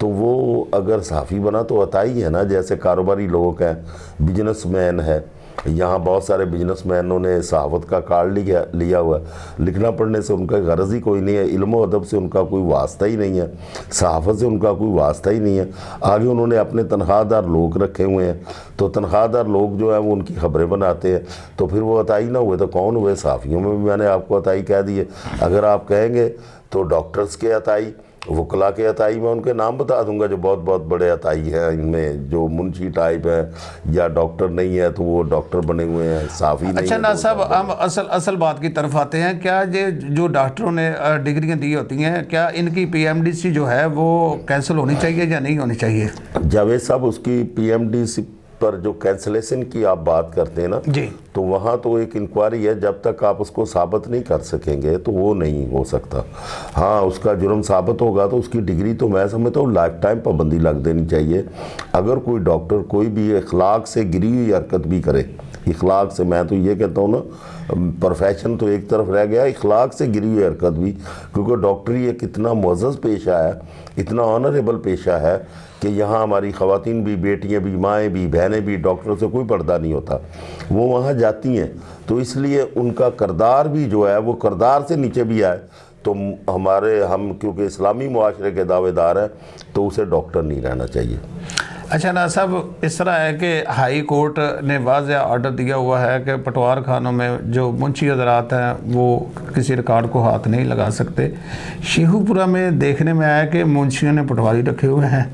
تو وہ اگر صحافی بنا تو عطائی ہے نا، جیسے کاروباری لوگ ہیں، بزنس مین ہے، یہاں بہت سارے بزنس مینوں نے صحافت کا کارڈ لیا ہوا ہے، لکھنا پڑھنے سے ان کا غرض ہی کوئی نہیں ہے، علم و ادب سے ان کا کوئی واسطہ ہی نہیں ہے، صحافت سے ان کا کوئی واسطہ ہی نہیں ہے، آگے انہوں نے اپنے تنخواہ دار لوگ رکھے ہوئے ہیں، تو تنخواہ دار لوگ جو ہیں وہ ان کی خبریں بناتے ہیں، تو پھر وہ عطائی نہ ہوئے تو کون ہوئے؟ صحافیوں میں بھی میں نے آپ کو عطائی کہہ دیے، اگر آپ کہیں گے تو ڈاکٹرز کے عطائی، وکلا کے عطائی، میں ان کے نام بتا دوں گا جو بہت بہت بڑے عطائی ہیں، ان میں جو منشی ٹائپ ہیں یا ڈاکٹر نہیں ہے تو وہ ڈاکٹر بنے ہوئے ہیں، صحافی نہیں ہے۔ اچھا ناز صاحب، ہم اصل بات کی طرف آتے ہیں، کیا یہ جو ڈاکٹروں نے ڈگریاں دی ہوتی ہیں، کیا ان کی پی ایم ڈی سی جو ہے وہ کینسل ہونی چاہیے یا نہیں ہونی چاہیے؟ جاوید صاحب، اس کی پی ایم ڈی سی پر جو کینسلیشن کی آپ بات کرتے ہیں نا، جی، تو وہاں تو ایک انکوائری ہے، جب تک آپ اس کو ثابت نہیں کر سکیں گے تو وہ نہیں ہو سکتا۔ ہاں، اس کا جرم ثابت ہوگا تو اس کی ڈگری تو میں سمجھتا ہوں لائف ٹائم پابندی لگ دینی چاہیے۔ اگر کوئی ڈاکٹر کوئی بھی اخلاق سے گری ہوئی حرکت بھی کرے، اخلاق سے، میں تو یہ کہتا ہوں نا، پروفیشن تو ایک طرف رہ گیا، اخلاق سے گری ہوئی حرکت بھی، کیونکہ ڈاکٹری ایک اتنا معزز پیشہ ہے، اتنا آنریبل پیشہ ہے کہ یہاں ہماری خواتین بھی، بیٹیاں بھی، مائیں بھی، بہنیں بھی، ڈاکٹروں سے کوئی پردہ نہیں ہوتا، وہ وہاں جاتی ہیں، تو اس لیے ان کا کردار بھی جو ہے وہ کردار سے نیچے بھی آئے تو ہم کیونکہ اسلامی معاشرے کے دعوے دار ہیں تو اسے ڈاکٹر نہیں رہنا چاہیے۔ اچھا ناز صاحب، اس طرح ہے کہ ہائی کورٹ نے واضح آرڈر دیا ہوا ہے کہ پٹوار خانوں میں جو منشی حضرات ہیں وہ کسی ریکارڈ کو ہاتھ نہیں لگا سکتے۔ شیخو پورہ میں دیکھنے میں آیا کہ منشیوں نے پٹواری رکھے ہوئے ہیں،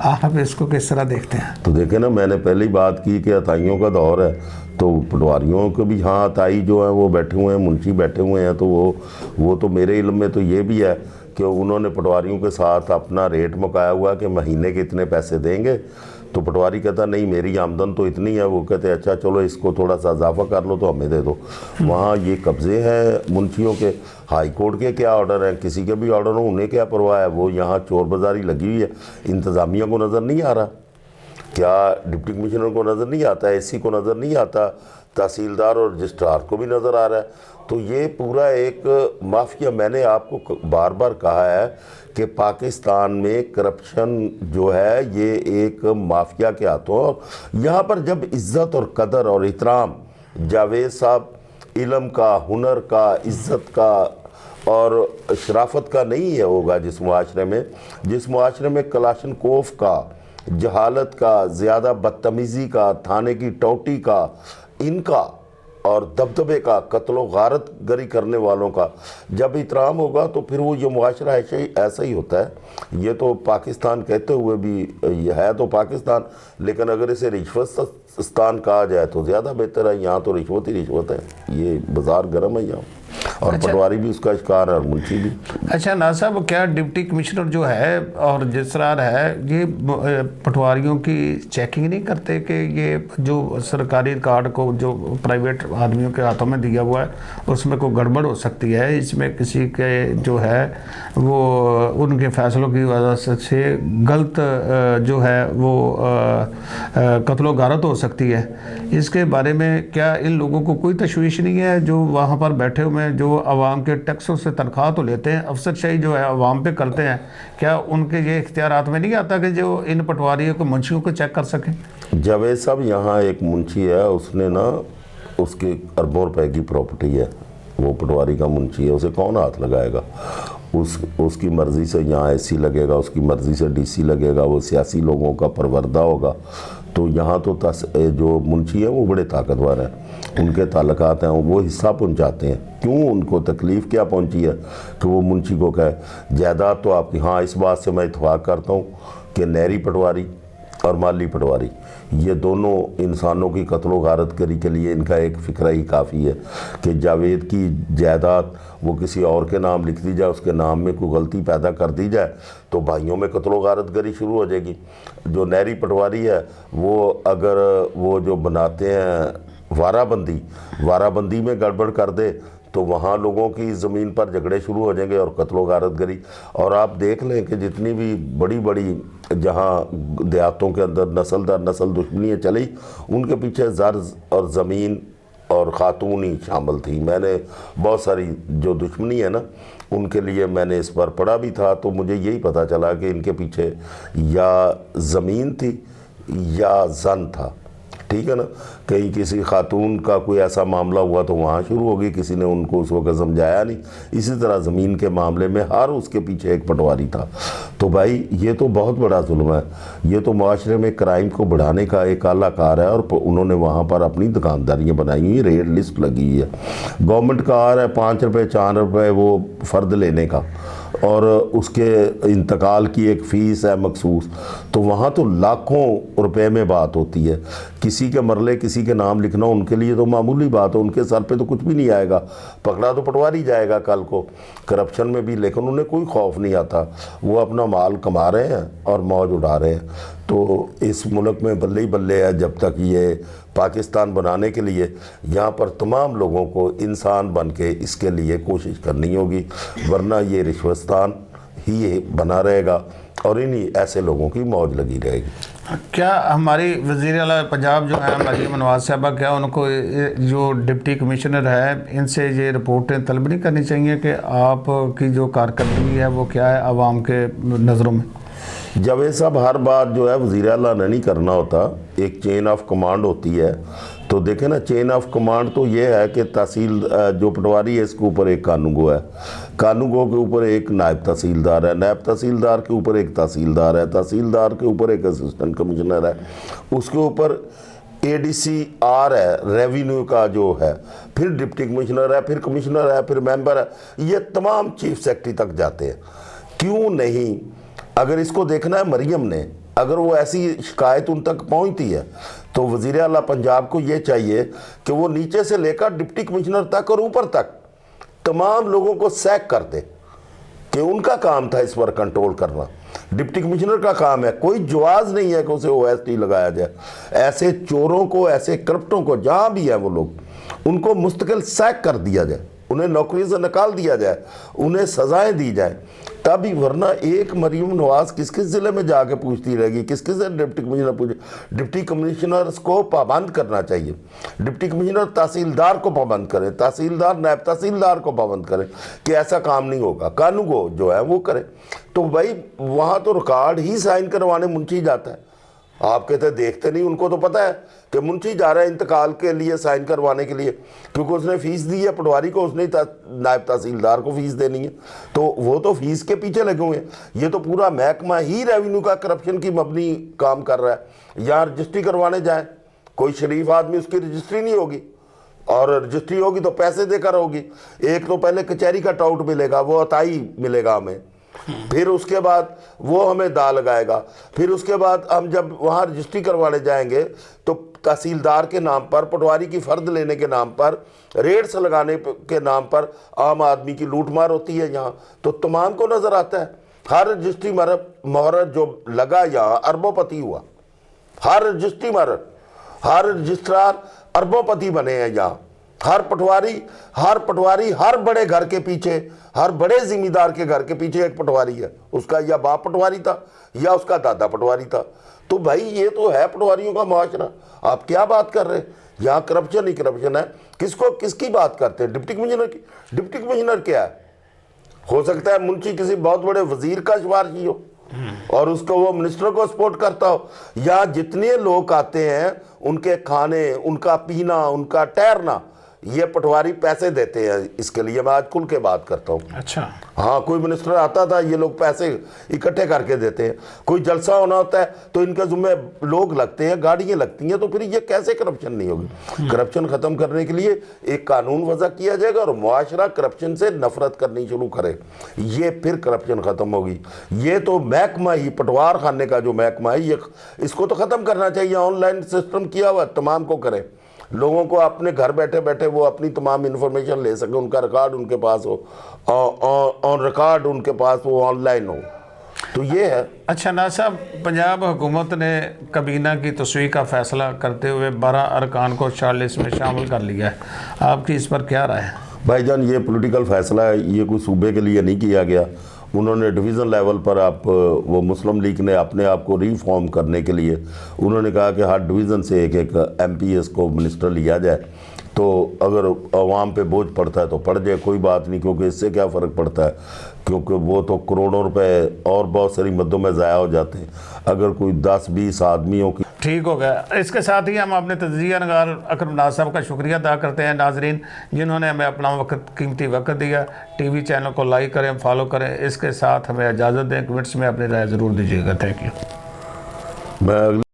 آپ اس کو کس طرح دیکھتے ہیں؟ تو دیکھیں نا، میں نے پہلے ہی بات کی کہ عطائیوں کا دور ہے، تو پٹواریوں کو بھی ہاں عطائی جو ہیں وہ بیٹھے ہوئے ہیں، منشی بیٹھے ہوئے ہیں، تو وہ تو میرے علم میں تو یہ بھی ہے کہ انہوں نے پٹواریوں کے ساتھ اپنا ریٹ مکایا ہوا کہ مہینے کے اتنے پیسے دیں گے، تو پٹواری کہتا نہیں میری آمدن تو اتنی ہے، وہ کہتے اچھا چلو اس کو تھوڑا سا اضافہ کر لو تو ہمیں دے دو۔ وہاں یہ قبضے ہیں منشیوں کے، ہائی کورٹ کے کیا آرڈر ہیں، کسی کے بھی آرڈر ہوں انہیں کیا پرواہ ہے، وہ یہاں چور بازاری لگی ہوئی ہے، انتظامیہ کو نظر نہیں آ رہا، کیا ڈپٹی کمشنر کو نظر نہیں آتا، اے سی کو نظر نہیں آتا، تحصیلدار اور رجسٹرار کو بھی نظر آ رہا ہے، تو یہ پورا ایک مافیا۔ میں نے آپ کو بار بار کہا ہے کہ پاکستان میں کرپشن جو ہے یہ ایک مافیا کے ہاتھوں، اور یہاں پر جب عزت اور قدر اور احترام جاوید صاحب علم کا، ہنر کا، عزت کا اور شرافت کا نہیں ہے ہوگا جس معاشرے میں کلاشن کوف کا، جہالت کا، زیادہ بدتمیزی کا، تھانے کی ٹوٹی کا، ان کا اور دبدبے کا، قتل و غارت گری کرنے والوں کا جب احترام ہوگا تو پھر وہ یہ معاشرہ ایسا ہی ہوتا ہے۔ یہ تو پاکستان کہتے ہوئے بھی یہ ہے تو پاکستان، لیکن اگر اسے رشوتستان کہا جائے تو زیادہ بہتر ہے، یہاں تو رشوت ہی رشوت ہے، یہ بازار گرم ہے یہاں، اور پٹواری بھی اس کا شکار ہے اور منشی بھی۔ اچھا ناز صاحب، کیا ڈپٹی کمشنر جو ہے اور رجسٹرار ہے یہ پٹواریوں کی چیکنگ نہیں کرتے کہ یہ جو سرکاری ریکارڈ کو جو پرائیویٹ آدمیوں کے ہاتھوں میں دیا ہوا ہے اس میں کوئی گڑبڑ ہو سکتی ہے، اس میں کسی کے جو ہے وہ ان کے فیصلوں کی وجہ سے غلط جو ہے وہ قتل و غارت ہو سکتی ہے، اس کے بارے میں کیا ان لوگوں کو کوئی تشویش نہیں ہے جو وہاں پر بیٹھے ہوئے جو عوام کے ٹیکسوں سے تنخواہ تو لیتے ہیں، افسر شاہی جو ہے عوام پہ کرتے ہیں، کیا ان کے یہ اختیارات میں نہیں آتا کہ جو ان پٹواریوں کو منشیوں کو چیک کر سکیں؟ جاوید صاحب، یہاں ایک منشی ہے، اس نے نا اس کی اربوں روپے کی پراپرٹی ہے، وہ پٹواری کا منشی ہے، اسے کون ہاتھ لگائے گا؟ اس کی مرضی سے یہاں اے سی لگے گا، اس کی مرضی سے ڈی سی لگے گا، وہ سیاسی لوگوں کا پروردہ ہوگا، تو یہاں تو جو منشی ہیں وہ بڑے طاقتور ہیں، ان کے تعلقات ہیں، وہ حصہ پہنچاتے ہیں، کیوں ان کو تکلیف کیا پہنچی ہے کہ وہ منشی کو کہے جائیداد تو آپ کی۔ ہاں، اس بات سے میں اتفاق کرتا ہوں کہ نہری پٹواری اور مالی پٹواری یہ دونوں انسانوں کی قتل و غارت گری کے لیے ان کا ایک فکرہ ہی کافی ہے کہ جاوید کی جائیداد وہ کسی اور کے نام لکھ دی جائے، اس کے نام میں کوئی غلطی پیدا کر دی جائے تو بھائیوں میں قتل و غارت گری شروع ہو جائے گی۔ جو نہری پٹواری ہے وہ اگر وہ جو بناتے ہیں وارہ بندی میں گڑبڑ کر دے تو وہاں لوگوں کی زمین پر جھگڑے شروع ہو جائیں گے اور قتل و غارت گری۔ اور آپ دیکھ لیں کہ جتنی بھی بڑی جہاں دیہاتوں کے اندر نسل در نسل دشمنیاں چلی، ان کے پیچھے زر اور زمین اور خاتون ہی شامل تھی. میں نے بہت ساری جو دشمنی ہے نا ان کے لیے میں نے اس پر پڑھا بھی تھا, تو مجھے یہی پتہ چلا کہ ان کے پیچھے یا زمین تھی یا زن تھا. ٹھیک ہے نا, کہیں کسی خاتون کا کوئی ایسا معاملہ ہوا تو وہاں شروع ہوگی, کسی نے ان کو اس وقت سمجھایا نہیں. اسی طرح زمین کے معاملے میں ہر اس کے پیچھے ایک پٹواری تھا. تو بھائی یہ تو بہت بڑا ظلم ہے, یہ تو معاشرے میں کرائم کو بڑھانے کا ایک اعلیٰ کار ہے, اور انہوں نے وہاں پر اپنی دکانداریاں بنائی ہوئی, ریٹ لسٹ لگی ہوئی ہے. گورنمنٹ کا آ رہا ہے 5 روپے 4 روپے وہ فرد لینے کا, اور اس کے انتقال کی ایک فیس ہے مخصوص, تو وہاں تو لاکھوں روپے میں بات ہوتی ہے. کسی کے مرلے کسی کے نام لکھنا ان کے لیے تو معمولی بات ہے, ان کے سر پہ تو کچھ بھی نہیں آئے گا, پکڑا تو پٹواری جائے گا کل کو. کرپشن میں بھی لیکن انہیں کوئی خوف نہیں آتا, وہ اپنا مال کما رہے ہیں اور موج اڑا رہے ہیں. تو اس ملک میں بلے ہی بلے ہے جب تک یہ پاکستان بنانے کے لیے یہاں پر تمام لوگوں کو انسان بن کے اس کے لیے کوشش کرنی ہوگی, ورنہ یہ رشوتستان ہی بنا رہے گا اور انہی ایسے لوگوں کی موج لگی رہے گی. کیا ہماری وزیر اعلیٰ پنجاب جو ہیں مریم نواز صاحبہ, کیا ان کو جو ڈپٹی کمشنر ہے ان سے یہ رپورٹیں طلب نہیں کرنی چاہیے کہ آپ کی جو کارکردگی ہے وہ کیا ہے عوام کے نظروں میں؟ جاوید صاحب, ہر بات جو ہے وزیر اعلیٰ نے نہیں کرنا ہوتا, ایک چین آف کمانڈ ہوتی ہے. تو دیکھیں نا, چین آف کمانڈ تو یہ ہے کہ تحصیل جو پٹواری ہے اس کے اوپر ایک قانون ہے, قانون کے اوپر ایک نائب تحصیلدار ہے, نائب تحصیلدار کے اوپر ایک تحصیلدار ہے, تحصیلدار کے اوپر ایک اسسٹنٹ کمشنر ہے, اس کے اوپر ADCR ہے ریونیو کا جو ہے, پھر ڈپٹی کمشنر ہے, پھر کمشنر ہے, پھر ممبر ہے, یہ تمام چیف سیکرٹری تک جاتے ہیں. کیوں نہیں, اگر اس کو دیکھنا ہے مریم نے, اگر وہ ایسی شکایت ان تک پہنچتی ہے تو وزیر اعلیٰ پنجاب کو یہ چاہیے کہ وہ نیچے سے لے کر ڈپٹی کمشنر تک اور اوپر تک تمام لوگوں کو سیک کر دے, کہ ان کا کام تھا اس پر کنٹرول کرنا. ڈپٹی کمشنر کا کام ہے, کوئی جواز نہیں ہے کہ اسے OST لگایا جائے. ایسے چوروں کو, ایسے کرپٹوں کو جہاں بھی ہیں وہ لوگ, ان کو مستقل سیک کر دیا جائے, انہیں نوکری سے نکال دیا جائے, انہیں سزائیں دی جائیں, تبھی. ورنہ ایک مریم نواز کس کس ضلع میں جا کے پوچھتی رہے گی, کس کس ڈپٹی کمشنر پوچھے. ڈپٹی کمشنرز کو پابند کرنا چاہیے, ڈپٹی کمشنر تحصیلدار کو پابند کرے, تحصیلدار نائب تحصیلدار کو پابند کرے کہ ایسا کام نہیں ہوگا, قانون کو جو ہے وہ کرے. تو بھائی وہاں تو ریکارڈ ہی سائن کروانے منشی جاتا ہے, آپ کہتے دیکھتے نہیں, ان کو تو پتہ ہے کہ منشی جا رہا ہے انتقال کے لیے سائن کروانے کے لیے, کیونکہ اس نے فیس دی ہے پٹواری کو, اس نے نائب تحصیلدار کو فیس دینی ہے, تو وہ تو فیس کے پیچھے لگے ہوئے ہیں. یہ تو پورا محکمہ ہی ریونیو کا کرپشن کی مبنی کام کر رہا ہے. یہاں رجسٹری کروانے جائیں, کوئی شریف آدمی, اس کی رجسٹری نہیں ہوگی, اور رجسٹری ہوگی تو پیسے دے کر ہوگی. ایک تو پہلے کچہری کا ٹاؤٹ ملے گا, وہ عطائی ملے گا ہمیں, پھر اس کے بعد وہ ہمیں دا لگائے گا, پھر اس کے بعد ہم جب وہاں رجسٹری کروانے جائیں گے تو تحصیلدار کے نام پر, پٹواری کی فرد لینے کے نام پر, ریٹس لگانے کے نام پر عام آدمی کی لوٹ مار ہوتی ہے یہاں. تو تمام کو نظر آتا ہے, ہر رجسٹری مہر جو لگا یہاں اربوں پتی ہوا, ہر رجسٹری مہر, ہر رجسٹرار اربوں پتی بنے ہیں یہاں. ہر پٹواری ہر بڑے گھر کے پیچھے, ہر بڑے ذمہ دار کے گھر کے پیچھے ایک پٹواری ہے, اس کا یا باپ پٹواری تھا یا اس کا دادا پٹواری تھا. تو بھائی یہ تو ہے پٹواریوں کا معاشرہ, آپ کیا بات کر رہے ہیں, یہاں کرپشن ہی کرپشن ہے. کس کی بات کرتے ہیں, ڈپٹی کمشنر کی. ڈپٹی کمشنر کیا ہے, ہو سکتا ہے منشی کسی بہت بڑے وزیر کا سفارشی ہو اور اس کو وہ منسٹر کو سپورٹ کرتا ہو. یا جتنے لوگ آتے ہیں ان کے کھانے, ان کا پینا, ان کا ٹہرنا, یہ پٹواری پیسے دیتے ہیں اس کے لیے. میں آج کھل کے بات کرتا ہوں. اچھا, ہاں, کوئی منسٹر آتا تھا, یہ لوگ پیسے اکٹھے کر کے دیتے ہیں. کوئی جلسہ ہونا ہوتا ہے تو ان کے ذمہ لوگ لگتے ہیں, گاڑیاں لگتی ہیں. تو پھر یہ کیسے کرپشن نہیں ہوگی؟ کرپشن ختم کرنے کے لیے ایک قانون وضع کیا جائے گا اور معاشرہ کرپشن سے نفرت کرنی شروع کرے, یہ پھر کرپشن ختم ہوگی. یہ تو محکمہ ہی, پٹوار خانے کا جو محکمہ ہے, یہ اس کو تو ختم کرنا چاہیے. آن لائن سسٹم کیا ہوا, تمام کو کرے, لوگوں کو اپنے گھر بیٹھے بیٹھے وہ اپنی تمام انفارمیشن لے سکیں, ان کا ریکارڈ ان کے پاس ہو, آن ریکارڈ ان کے پاس وہ آن لائن ہو. تو یہ ہے. اچھا ناز صاحب, پنجاب حکومت نے کابینہ کی تسویہ کا فیصلہ کرتے ہوئے 12 ارکان کو 40 میں شامل کر لیا ہے, آپ کی اس پر کیا رائے ہے؟ بھائی جان, یہ پولیٹیکل فیصلہ ہے, یہ کوئی صوبے کے لیے نہیں کیا گیا. انہوں نے ڈویژن لیول پر وہ مسلم لیگ نے اپنے آپ کو ری فارم کرنے کے لیے انہوں نے کہا کہ ہر ڈویژن سے ایک MP کو منسٹر لیا جائے تو اگر عوام پہ بوجھ پڑتا ہے تو پڑ جائے، کوئی بات نہیں، کیونکہ اس سے کیا فرق پڑتا ہے، کیونکہ وہ تو کروڑوں روپے اور بہت ساری مدوں میں ضائع ہو جاتے ہیں۔ اگر کوئی 10-20 آدمیوں کی ٹھیک ہو گیا۔ اس کے ساتھ ہی ہم اپنے تجزیہ نگار اکرم ناز صاحب کا شکریہ ادا کرتے ہیں ناظرین، جنہوں نے ہمیں اپنا قیمتی وقت دیا۔ ٹی وی چینل کو لائک کریں، فالو کریں، اس کے ساتھ ہمیں اجازت دیں، کمنٹس میں اپنی رائے ضرور دیجیے گا۔ Thank you. میں